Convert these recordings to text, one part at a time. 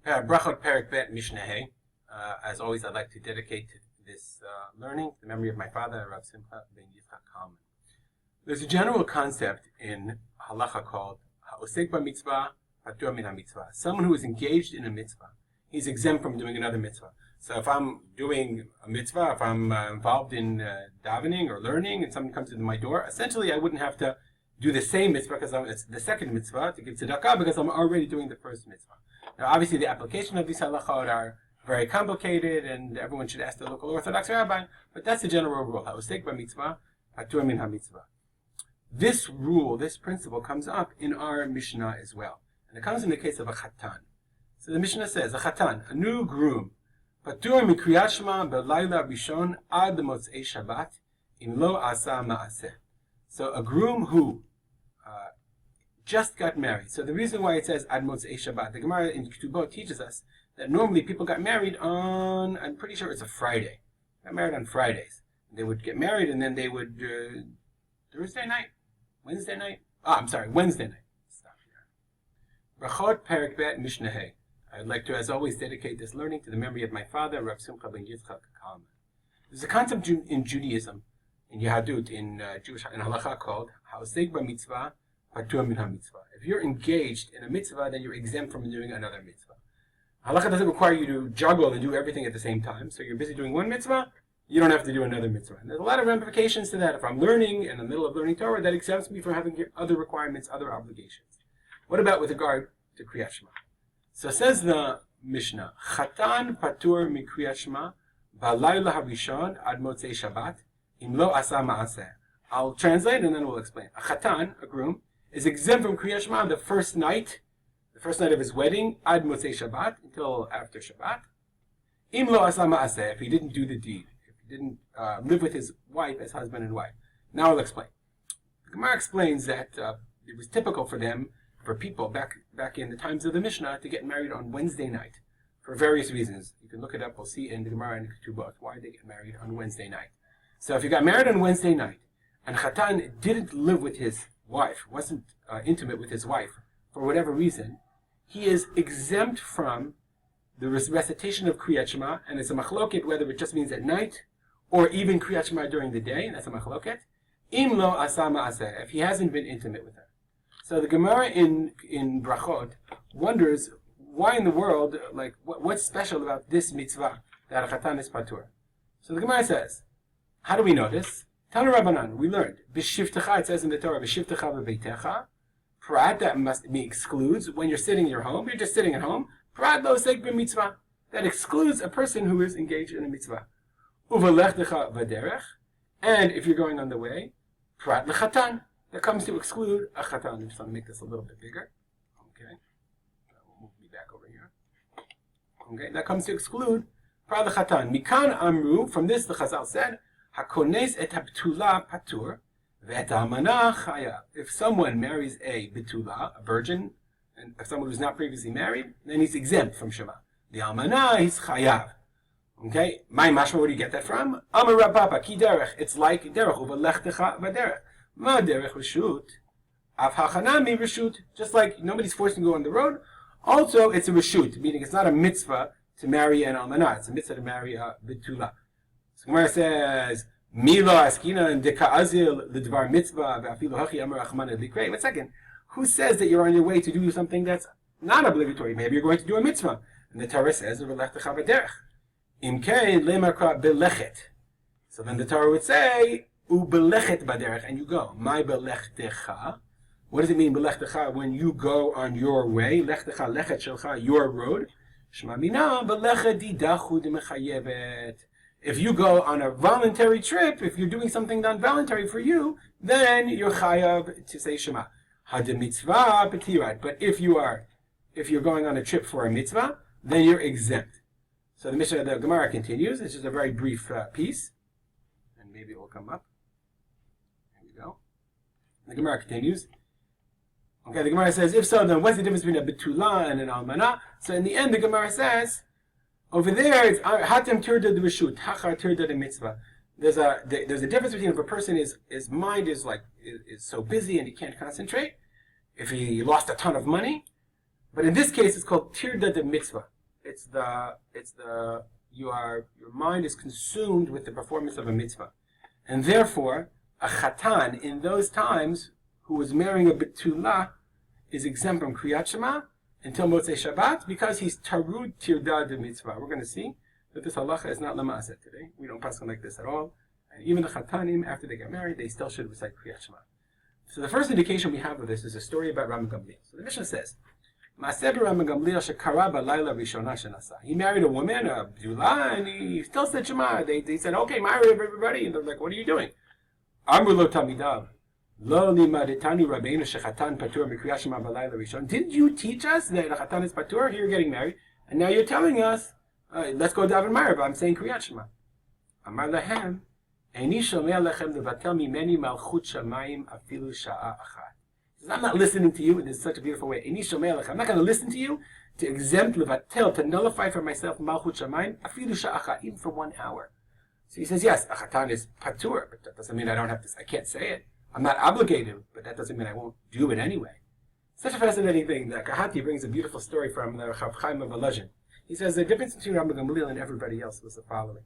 Berachot Perek Bet Mishnah. As always, I'd like to dedicate this learning to the memory of my father, Rav Simcha ben Yitzchak Kalman. There's a general concept in halacha called ha'osek b'mitzvah patur min ha'mitzvah. Someone who is engaged in a mitzvah, he's exempt from doing another mitzvah. So if I'm doing a mitzvah, if I'm involved in davening or learning, and someone comes to my door, essentially I wouldn't have to do the same mitzvah because it's the second mitzvah to give tzedakah because I'm already doing the first mitzvah. Now, obviously, the application of these halachot are very complicated, and everyone should ask the local Orthodox rabbi. But that's the general rule: ha'osek b'mitzvah, patur min ha'mitzvah. This rule, this principle, comes up in our Mishnah as well, and it comes in the case of a chatan. So the Mishnah says, a chatan, a new groom, patur mikriyat Shema b'layla rishon ad motzei Shabbat, im lo asa ma'aseh. So a groom who just got married. So the reason why it says ad motzei Shabbat, the Gemara in Ketubot teaches us that normally people got married on, I'm pretty sure it's a Friday. Got married on Fridays. They would get married and then they would, Wednesday night. Wednesday night. Stop here. Berachot Perek Bet Mishnah. I'd like to, as always, dedicate this learning to the memory of my father, Rav Simcha ben Yitzchak Kalman. There's a concept in Judaism, in Yahadut, in Jewish in halacha called ha'osek b'mitzvah patur min ha'mitzvah. If you're engaged in a mitzvah, then you're exempt from doing another mitzvah. Halacha doesn't require you to juggle and do everything at the same time. So you're busy doing one mitzvah, you don't have to do another mitzvah. And there's a lot of ramifications to that. If I'm learning in the middle of learning Torah, that exempts me from having other requirements, other obligations. What about with regard to Kriyat Shema? So says the Mishnah, Chatan patur mi Kriyat Shema b'layla harishon ad motzei Shabbat im lo asa ma'aseh. I'll translate and then we'll explain. A Chatan, a groom, is exempt from Kriyat Shema the first night of his wedding, ad motzei Shabbat, until after Shabbat. Im lo asa ma'aseh, if he didn't do the deed, if he didn't live with his wife as husband and wife. Now I'll explain. The Gemara explains that it was typical for people back in the times of the Mishnah to get married on Wednesday night for various reasons. You can look it up. We'll see in the Gemara and Ketubot why they get married on Wednesday night. So if you got married on Wednesday night and Chatan didn't live with his wife, wasn't intimate with his wife for whatever reason, he is exempt from the recitation of Kriyat Shema, and it's a machloket whether it just means at night or even Kriyat Shema during the day, and that's a machloket. Im lo asa ma'aseh, if he hasn't been intimate with her. So the Gemara in Berachot wonders why in the world, like what's special about this mitzvah that a chatan is patur. So the Gemara says, how do we know this? Tanu Rabbanan, we learned b'shivtecha, it says in the Torah b'shivtecha v'beitecha. Prat, that must be excludes when you're sitting in your home. You're just sitting at home. Prat lo osek b'mitzvah. That excludes a person who is engaged in a mitzvah. Uvalechtecha v'derech. And if you're going on the way, prat l'chatan. That comes to exclude a chatan. I'm just going to make this a little bit bigger. Okay. We'll move me back over here. Okay. That comes to exclude prat l'chatan. Mikan amru. From this, the Chazal said, hakones et ha'ptula patur. If someone marries a betula, a virgin, and if someone who's not previously married, then he's exempt from Shema. The almanah, he's chayav. Okay, my mashma, where do you get that from? Amar Rav Papa, ki derech. It's like derech uvalechtecha v'derech. Ma derech reshut, av hachanami reshut. Just like nobody's forced to go on the road. Also, it's a reshut, meaning it's not a mitzvah to marry an almanah. It's a mitzvah to marry a betula. So Gemara says, Milo askina and deka'azil l'dvar mitzvah v'afilu hachi amar achman likrei. One second. Who says that you're on your way to do something that's not obligatory? Maybe you're going to do a mitzvah. And the Torah says, v'lechtecha v'derech. Imkein lemakra belechet. So then the Torah would say, u'belechet b'derech, and you go. My belechtecha. What does it mean, belechtecha, when you go on your way? Lechtecha, lechet shelcha, your road. Shema mina, belechet didachu demechayevet. If you go on a voluntary trip, if you're doing something non-voluntary for you, then you're chayav to say Shema. Had mitzvah petirat. But if you're going on a trip for a mitzvah, then you're exempt. So the Mishnah, the Gemara continues. This is a very brief piece, and maybe it will come up. Here we go. The Gemara continues. Okay, the Gemara says, if so, then what's the difference between a betula and an almanah? So in the end, the Gemara says, over there, it's hatem tirda de reshut, hachar tirda de mitzvah. There's a difference between if a person his mind is so busy and he can't concentrate, if he lost a ton of money. But in this case, it's called tirda de mitzvah. your mind is consumed with the performance of a mitzvah. And therefore, a chatan in those times who was marrying a betulah is exempt from Kriyat Shema until Motzei Shabbat because he's tarud tirda de mitzvah. We're going to see that this halacha is not lama'aseh today. We don't pass on like this at all. And even the chatanim, after they get married, they still should recite Kriyat Shema. So the first indication we have of this is a story about Rabban Gamliel. So the Mishnah says, he married a woman, a betulah, and he still said Shema. They said, okay, marry everybody. And they're like, what are you doing? Amru lo tamidav. Did you teach us that a chatan is patur? Here you're getting married, and now you're telling us, let's go daven married, but I'm saying Kriyat Shema. Amar lahem, eini shomea lechem levatel mimeni malchut shamayim afilu sha'a achat. I'm not listening to you in such a beautiful way. Eini shomea lechem. I'm not going to listen to you to exempt levatel, to nullify for myself malchut shamayim afilu sha'a achat, even for 1 hour. So he says, yes, a chatan is patur, but that doesn't mean I can't say it. I'm not obligated, but that doesn't mean I won't do it anyway. Such a fascinating thing. The Kahati brings a beautiful story from the Chav Chaim of Volozhin. He says the difference between Rabban Gamliel and everybody else was the following.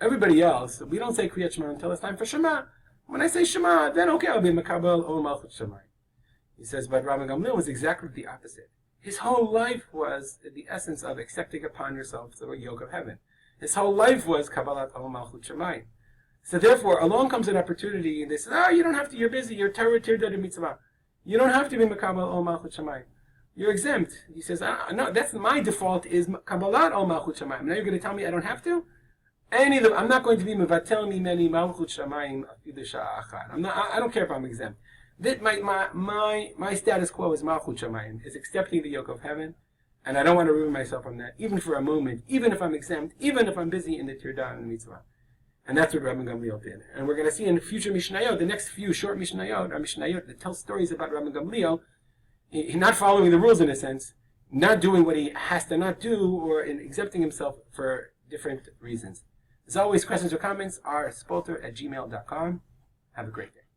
Everybody else, we don't say Kriyat Shema until it's time for Shema. When I say Shema, then okay, I'll be Makabel or Malchut Shemayim. He says, but Rabban Gamliel was exactly the opposite. His whole life was the essence of accepting upon yourself the yoke of heaven. His whole life was Kabbalat Ol Malchut Shemayim. So therefore, along comes an opportunity, and they say, you don't have to, you're busy, you're tarud tirda de mitzvah. You don't have to be Makabal Ol Malchut Shemayim. You're exempt. He says, no, that's my default is Kabbalat Ol Malchut Shemayim. Now you're going to tell me I don't have to? I'm not going to be Mevatel Mimeni Malchut Shemayim Afidu Sha'a Achad. I don't care if I'm exempt. My status quo is Malchut Shemayim, is accepting the yoke of heaven, and I don't want to ruin myself from that, even for a moment, even if I'm exempt, even if I'm busy in the tirda and the mitzvah. And that's what Rabban Gamliel did. And we're going to see in future Mishnayot, the next few short Mishnayot, are Mishnayot that tell stories about Rabban Gamliel. He's not following the rules in a sense, not doing what he has to not do, or in exempting himself for different reasons. As always, questions or comments are spolter@gmail.com. Have a great day.